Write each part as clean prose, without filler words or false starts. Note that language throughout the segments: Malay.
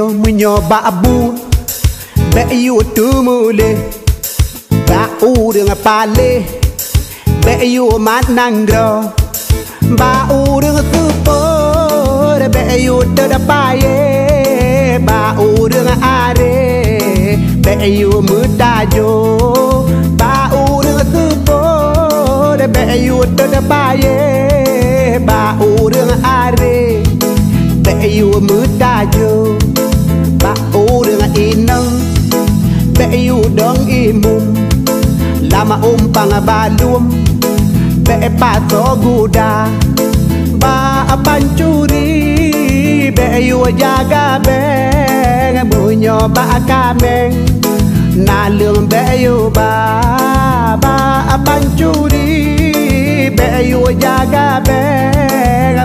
munyo ba abu be yu tu mule ba u đường pale be yu mat nangro ba u đường tu po be yu te da paye ba u đường are be yu mutajo ba u đường tu po be yu te da paye ba u đường are be yu mutajo ba u đường inang be yu dong imum lama umpang balum be pato guda ba pancuri be yu jaga be munyo ba kameng na lương be yu ba pancuri be yu jaga be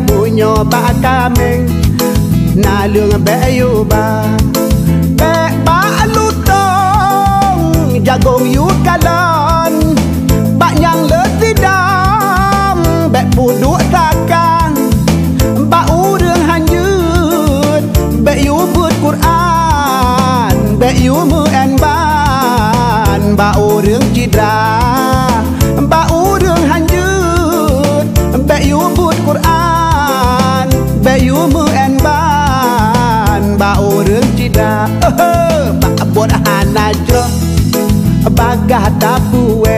munyo ba kameng na lương be yu ba be ba lutong jagong yu kalon ba nyang le tidam be pudu takang ba u đường hành yut be yu vượt Quran be yu mu en ban ba u đường chidra ba u đường hành yut be yu vượt Quran be yu mu en ban ba u đường chidra ba buat hanajo bagah tapuwe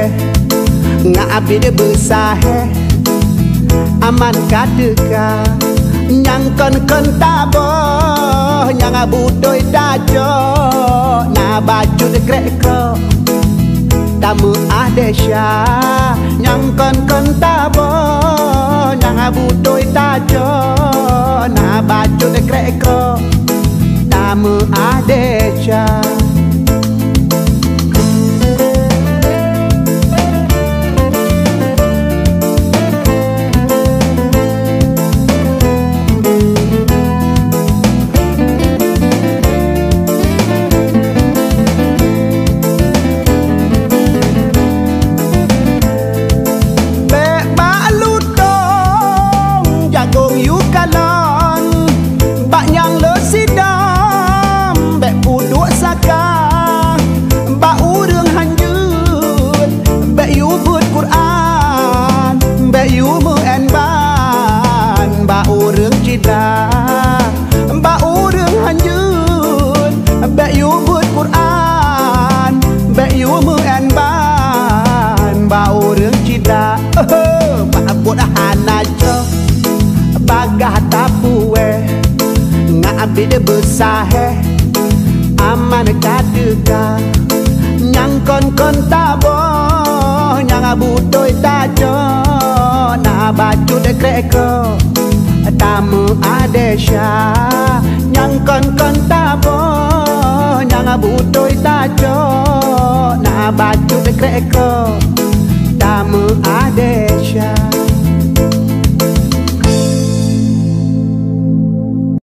ngabi de besahe aman kadeka nyang kon tabo nyang abudoi dajo na baju de kreko tamu adesha nyang kon tabo nyang abudoi dajo na baju de kreko tamu adesha ba u đường hành yut be yu vượt Quran be yu mu en ban ba u đường chida ba buat hanajo bagah tapuwe ngabi de besahe aman kadeka nyang kon tabo nyang abudoi tajo na baju de kreko tamu adesha nyang kon tabo nyang abudoi tajo na baju de kreko